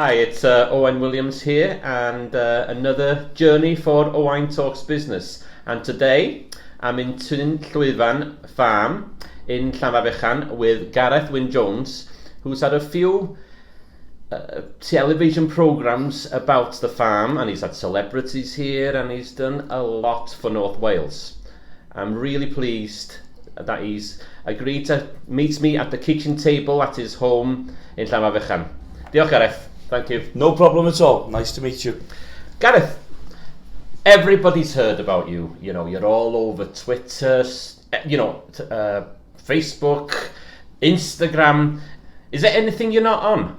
Hi, it's Owain Williams here, and another journey for Owain Talks Business. And today I'm in Tyn Llwyfan Farm in Llanfabechan with Gareth Wyn Jones, who's had a few television programmes about the farm, and he's had celebrities here, and he's done a lot for North Wales. I'm really pleased that he's agreed to meet me at the kitchen table at his home in Llanfabechan. Diolch, Gareth. Thank you. No problem at all. Nice to meet you. Gareth, everybody's heard about you. You know, you're all over Twitter, Facebook, Instagram. Is there anything you're not on?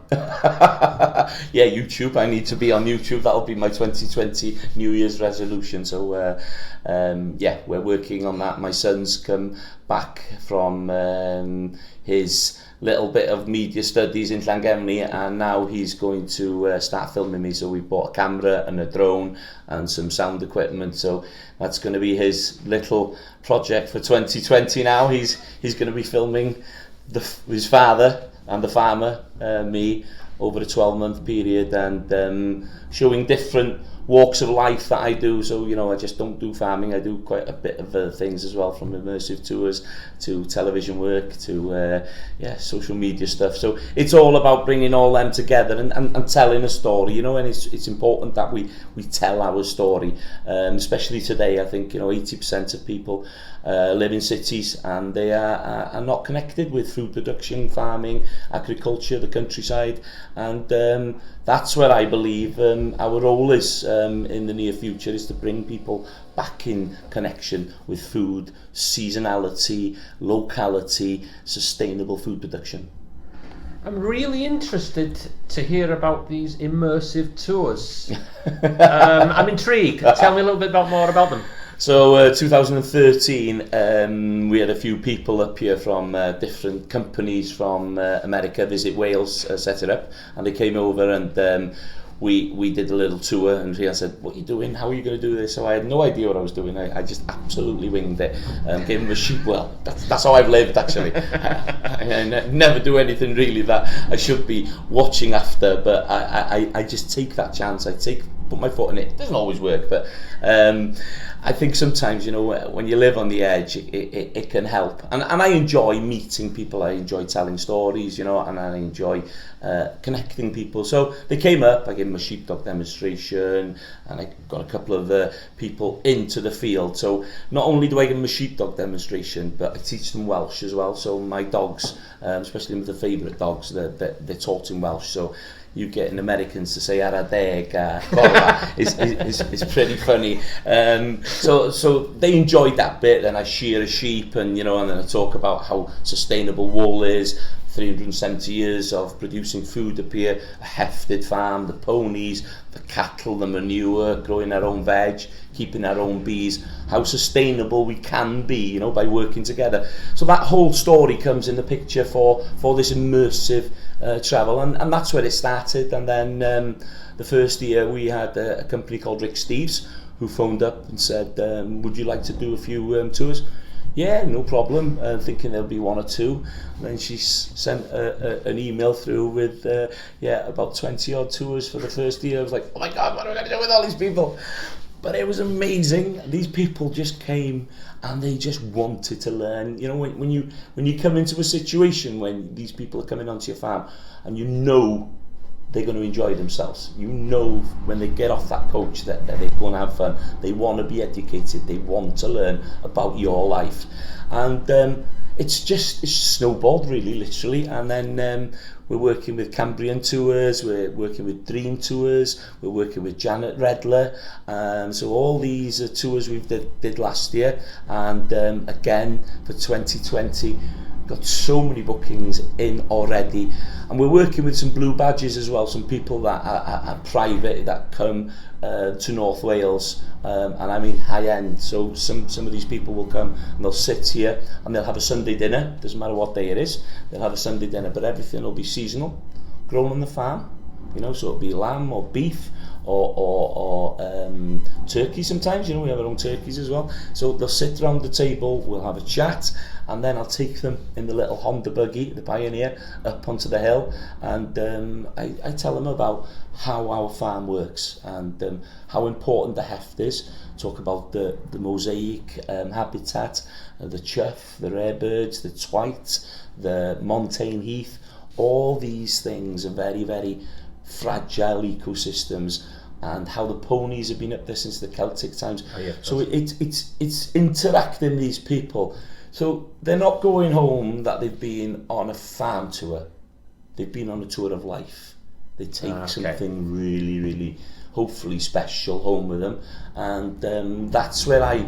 Yeah, YouTube. I need to be on YouTube. That'll be my 2020 New Year's resolution. So, we're working on that. My son's come back from his little bit of media studies in Llangefni, and now he's going to start filming me. So we bought a camera and a drone and some sound equipment. So that's going to be his little project for 2020 now. He's going to be filming his father and the farmer, me, over a 12-month period, and showing different walks of life that I do. So, I just don't do farming. I do quite a bit of other things as well, from immersive tours to television work to social media stuff. So it's all about bringing all them together and telling a story, and it's important that we tell our story, especially today. I think 80% of people live in cities, and they are not connected with food production, farming, agriculture, the countryside, and that's where I believe our role is in the near future, is to bring people back in connection with food, seasonality, locality, sustainable food production. I'm really interested to hear about these immersive tours. I'm intrigued. Tell me a little bit more about them. So 2013, we had a few people up here from different companies from America, Visit Wales, set it up, and they came over, and we did a little tour, and Rhea said, "What are you doing? How are you going to do this?" So I had no idea what I was doing. I just absolutely winged it. Gave him a sheep. Well, that's how I've lived, actually. I never do anything really that I should be watching after, but I just take that chance. Put my foot in it. It doesn't always work, but I think sometimes, when you live on the edge, it can help. And I enjoy meeting people. I enjoy telling stories, and I enjoy connecting people. So they came up, I gave them a sheepdog demonstration, and I got a couple of people into the field. So not only do I give them a sheepdog demonstration, but I teach them Welsh as well. So my dogs, especially the favourite dogs, they're taught in Welsh. So you getting Americans to say ara deg is pretty funny. So they enjoyed that bit. Then I shear a sheep, and and then I talk about how sustainable wool is. 370 years of producing food up here, a hefted farm, the ponies, the cattle, the manure, growing our own veg, keeping our own bees, how sustainable we can be, by working together. So that whole story comes in the picture for this immersive travel, and that's where it started. And then the first year we had a company called Rick Steves who phoned up and said, would you like to do a few tours? Yeah, no problem. Thinking there'll be one or two. And then she sent an email through with about 20 odd tours for the first year. I was like, oh my God, what am I going to do with all these people? But it was amazing. These people just came and they just wanted to learn. When you come into a situation when these people are coming onto your farm, and they're going to enjoy themselves. When they get off that coach that they're going to have fun. They want to be educated. They want to learn about your life. And it's snowballed, really, literally. And then we're working with Cambrian Tours, we're working with Dream Tours, we're working with Janet Redler. So all these tours we did last year. And again, for 2020, got so many bookings in already, and we're working with some blue badges as well, some people that are private that come to North Wales, and I mean high end. So some of these people will come and they'll sit here and they'll have a Sunday dinner. Doesn't matter what day it is, they'll have a Sunday dinner, but everything will be seasonal, grown on the farm. So it'll be lamb or beef or turkey sometimes. You know, we have our own turkeys as well. So they'll sit around the table, we'll have a chat, and then I'll take them in the little Honda buggy, the Pioneer, up onto the hill, and I tell them about how our farm works and how important the heft is. Talk about the mosaic habitat, the chough, the rare birds, the twite, the montane heath. All these things are very, very fragile ecosystems, and how the ponies have been up there since the Celtic times. Oh, yeah, so it's interacting these people. So they're not going home that they've been on a farm tour. They've been on a tour of life. They take something really, really, hopefully special home with them, and that's where I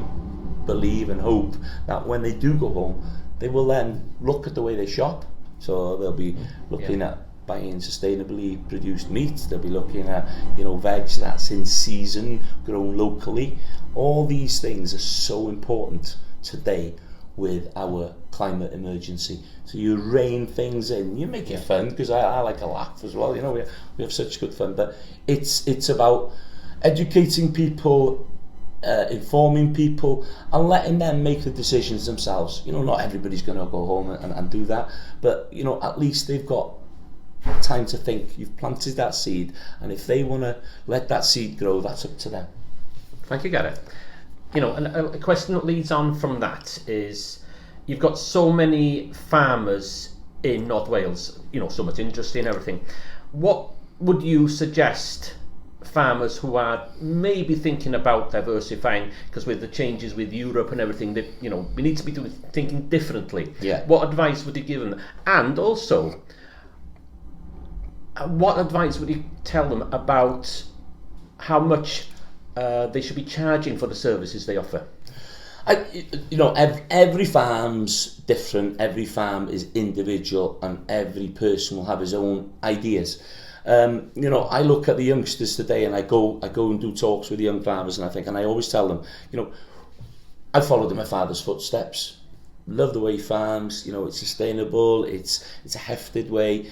believe and hope that when they do go home, they will then look at the way they shop. So they'll be looking at buying sustainably produced meat. They'll be looking at, you know, veg that's in season, grown locally. All these things are so important today with our climate emergency. So you rein things in, you make it fun, because I like a laugh as well. You know, we have such good fun, but it's about educating people, informing people, and letting them make the decisions themselves. You know, not everybody's going to go home and do that, but you know, at least they've got time to think. You've planted that seed, and if they want to let that seed grow, that's up to them. Thank you, Gareth. You know, and a question that leads on from that is, you've got so many farmers in North Wales, you know, so much industry and everything. What would you suggest farmers who are maybe thinking about diversifying, because with the changes with Europe and everything, that, you know, we need to be thinking differently? What advice would you give them? And also, what advice would you tell them about how much they should be charging for the services they offer? You know, every farm's different, every farm is individual, and every person will have his own ideas. You know, I look at the youngsters today, and I go and do talks with the young farmers, and I always tell them, you know, I followed in my father's footsteps. Love the way he farms. You know, it's sustainable. It's a hefted way.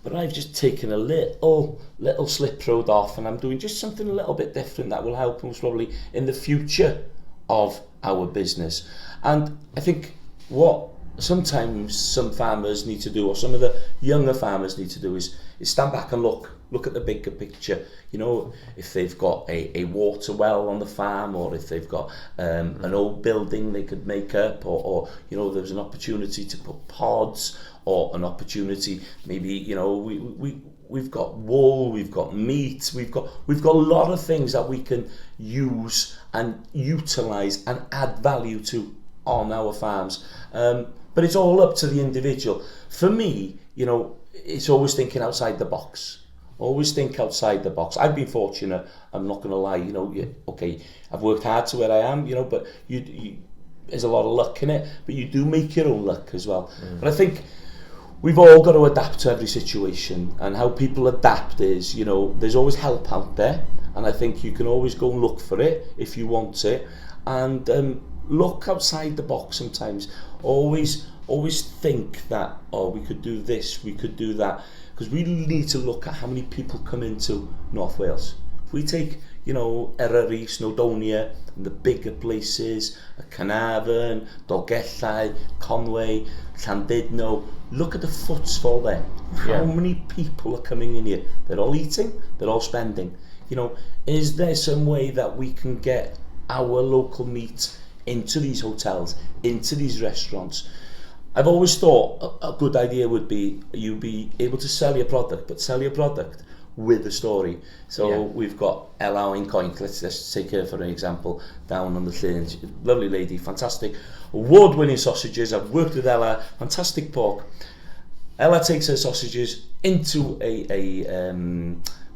But I've just taken a little slip road off, and I'm doing just something a little bit different that will help us probably in the future of our business. And I think what sometimes some farmers need to do, or some of the younger farmers need to do, is stand back and look at the bigger picture. You know, if they've got a water well on the farm, or if they've got an old building they could make up, or you know, there's an opportunity to put pods, or an opportunity, maybe, you know, we've got wool, we've got meat, we've got a lot of things that we can use and utilize and add value to on our farms. But it's all up to the individual. For me, you know, it's always thinking outside the box. Always think outside the box. I've been fortunate, I'm not going to lie, you know, okay, I've worked hard to where I am, you know, but you there's a lot of luck in it, but you do make your own luck as well. But I think we've all got to adapt to every situation, and how people adapt is, you know, there's always help out there, and I think you can always go and look for it if you want it, and look outside the box sometimes. Always think that, oh, we could do this, we could do that, because we need to look at how many people come into North Wales. If we take, you know, Eryri, Snowdonia, and the bigger places, Carnarvon, Dolgellau, Conway, Llandudno, look at the footfall there. How many people are coming in here? They're all eating, they're all spending. You know, is there some way that we can get our local meat into these hotels, into these restaurants? I've always thought a good idea would be you be able to sell your product, but sell your product with a story. So we've got Ella in Coink, let's take her for an example, down on the Llyn. Lovely lady, fantastic, award-winning sausages. I've worked with Ella, fantastic pork. Ella takes her sausages into a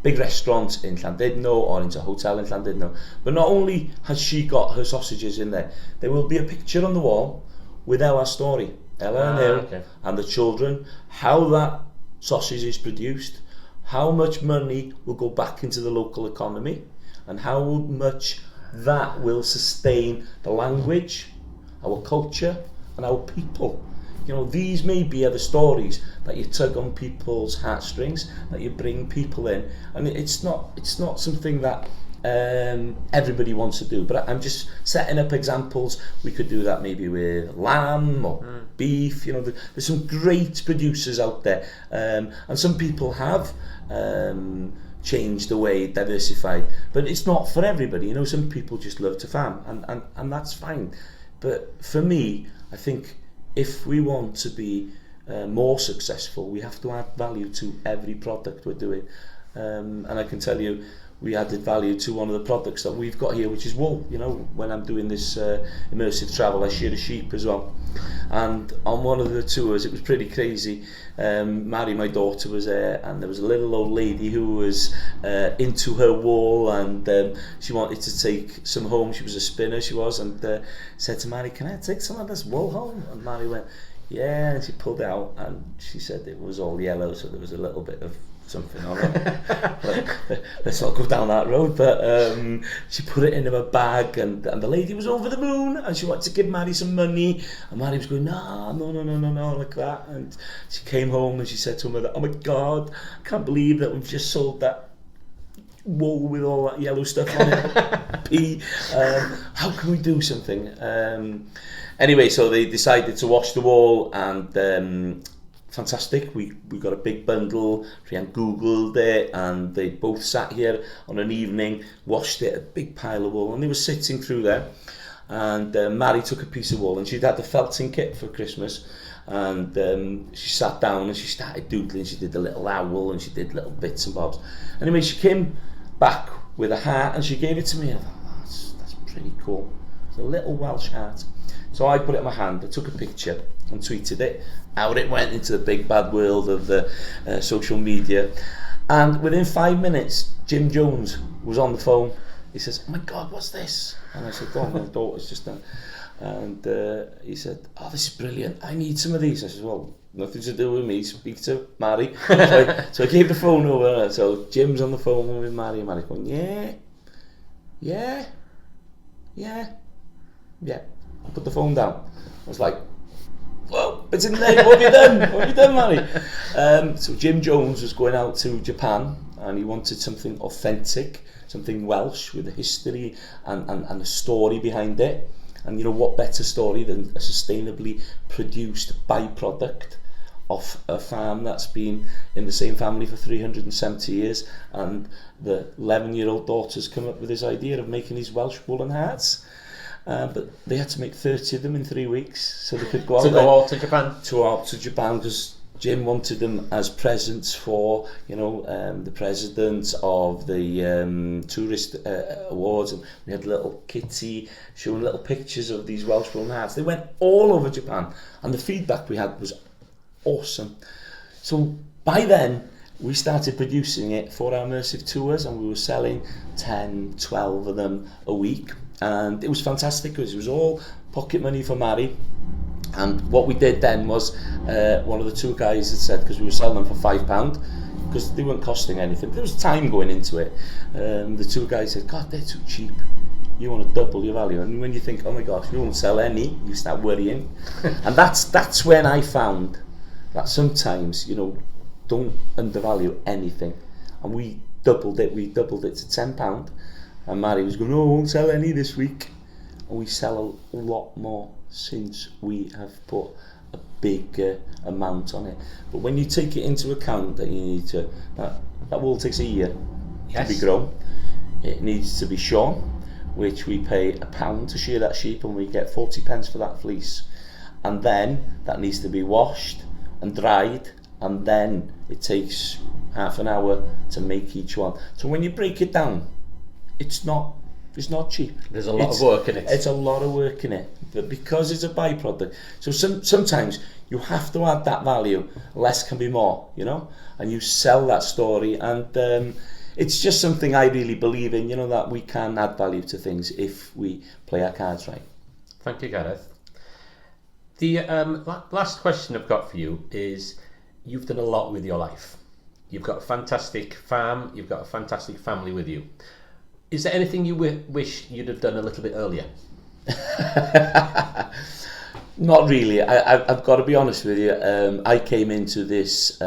big restaurant in Llandudno, or into a hotel in Llandudno. But not only has she got her sausages in there, there will be a picture on the wall with Ella's story. Ella and Hill and the children, how that sausage is produced, how much money will go back into the local economy, and how much that will sustain the language, our culture, and our people. You know, these maybe are the stories that you tug on people's heartstrings, that you bring people in, and it's not something that everybody wants to do, but I'm just setting up examples. We could do that maybe with lamb or beef. You know, there's some great producers out there, and some people have changed the way, diversified, but it's not for everybody. You know, some people just love to farm, and that's fine. But for me, I think if we want to be more successful, we have to add value to every product we're doing, and I can tell you, we added value to one of the products that we've got here, which is wool. You know, when I'm doing this immersive travel, I shear a sheep as well. And on one of the tours, it was pretty crazy. Mary, my daughter, was there, and there was a little old lady who was into her wool, and she wanted to take some home. She was a spinner, she was, and said to Mary, "Can I take some of this wool home?" And Mary went, "Yeah," and she pulled it out, and she said it was all yellow, so there was a little bit of something on it. Let's not go down that road. But she put it in her bag, and the lady was over the moon, and she wanted to give Mary some money, and Mary was going, no, like that. And she came home and she said to her mother, "Oh my God, I can't believe that we've just sold that wool with all that yellow stuff on it." How can we do something? Anyway, so they decided to wash the wool, and fantastic. We got a big bundle. Rhian googled it, and they both sat here on an evening, washed it, a big pile of wool, and they were sitting through there. And Mary took a piece of wool, and she'd had the felting kit for Christmas, and she sat down and she started doodling. She did a little owl, and she did little bits and bobs. Anyway, she came back with a hat, and she gave it to me, and I thought, oh, that's pretty cool. It's a little Welsh hat. So I put it in my hand, I took a picture and tweeted it. Out it went into the big bad world of the social media. And within 5 minutes, Jim Jones was on the phone. He says, "Oh my God, what's this?" And I said, "Oh, my daughter's just done." And he said, "Oh, this is brilliant. I need some of these." I said, "Well, nothing to do with me. Speak to Mary." So I gave the phone over. So Jim's on the phone with Mary, and Mary's going, yeah. I put the phone down. I was like, "Whoa, it's in there. What have you done? What have you done, Mary?" So Jim Jones was going out to Japan, and he wanted something authentic, something Welsh with a history and a story behind it. And you know, what better story than a sustainably produced byproduct of a farm that's been in the same family for 370 years. And the 11-year-old daughter's come up with this idea of making these Welsh woolen hats. But they had to make 30 of them in 3 weeks, so they could go out to Japan. To Japan, because Jim wanted them as presents for, you know, the president of the tourist awards, and we had a little kitty showing little pictures of these Welsh woolen hats. They went all over Japan, and the feedback we had was awesome. So by then, we started producing it for our immersive tours, and we were selling 10, 12 of them a week. And it was fantastic because it was all pocket money for Mary. And what we did then was, one of the tour guys had said, because we were selling them for £5, because they weren't costing anything, there was time going into it. The tour guy said, "God, they're too cheap. You want to double your value." And when you think, "Oh my gosh, we won't sell any," you start worrying. And that's when I found that sometimes, you know, don't undervalue anything. And we doubled it to £10. And Mary was going, "Oh, I won't sell any this week." And we sell a lot more since we have put a big amount on it. But when you take it into account that you need to, that wool takes a year to be grown. It needs to be shorn, which we pay £1 to shear that sheep, and we get 40p for that fleece. And then that needs to be washed and dried, and then it takes half an hour to make each one. So when you break it down, it's not cheap. There's a lot of work in it. It's a lot of work in it, but because it's a byproduct. So sometimes you have to add that value. Less can be more, you know, and you sell that story. And it's just something I really believe in, you know, that we can add value to things if we play our cards right. Thank you, Gareth. The last question I've got for you is, you've done a lot with your life. You've got a fantastic farm. You've got a fantastic family with you. Is there anything you wish you'd have done a little bit earlier? Not really. I've got to be honest with you. I came into this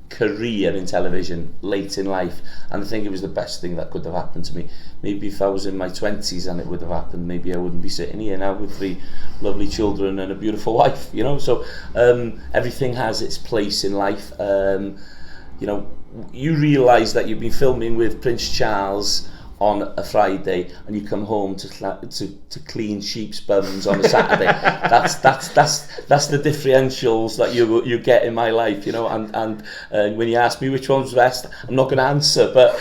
career in television late in life, and I think it was the best thing that could have happened to me. Maybe if I was in my 20s and it would have happened, maybe I wouldn't be sitting here now with 3 lovely children and a beautiful wife, you know. So everything has its place in life. You know, you realise that you've been filming with Prince Charles on a Friday and you come home to clean sheep's bums on a Saturday. that's the differentials that you get in my life, you know. And when you ask me which one's best, I'm not going to answer, but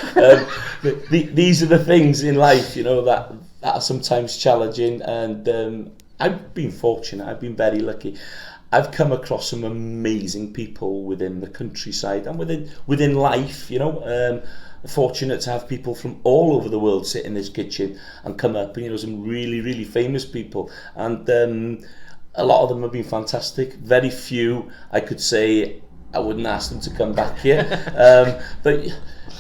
these are the things in life, you know, that are sometimes challenging. And I've been fortunate. I've been very lucky. I've come across some amazing people within the countryside and within life, you know. Fortunate to have people from all over the world sit in this kitchen and come up, you know, some really, really famous people. And a lot of them have been fantastic. Very few, I could say, I wouldn't ask them to come back here. But,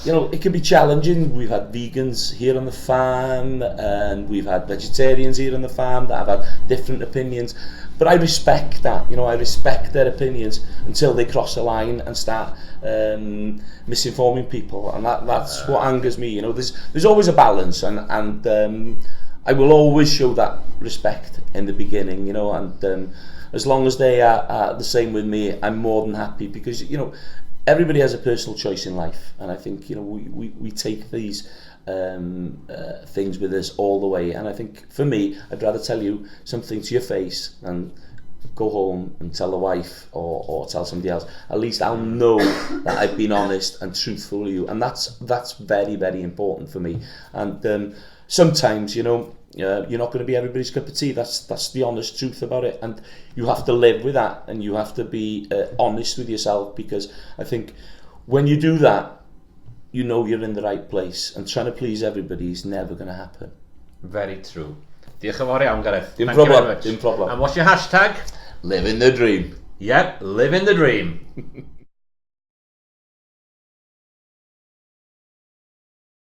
you know, it can be challenging. We've had vegans here on the farm, and we've had vegetarians here on the farm that have had different opinions. But I respect that, you know, I respect their opinions until they cross a line and start misinforming people, and that's what angers me, you know. There's always a balance, and I will always show that respect in the beginning, you know, and as long as they are the same with me, I'm more than happy, because, you know, everybody has a personal choice in life, and I think, you know, we take these things with us all the way. And I think for me, I'd rather tell you something to your face and go home and tell the wife or tell somebody else. At least I'll know that I've been honest and truthful with you, and that's very, very important for me. And sometimes, you know, you're not going to be everybody's cup of tea. That's the honest truth about it, and you have to live with that, and you have to be honest with yourself, because I think when you do that, you know you're in the right place, and trying to please everybody is never going to happen. Very true. Diolch yn fawr iawn, Gareth. Dim Thank you very problem, much. dim problem. And what's your hashtag? Living the dream. Yep, living the dream.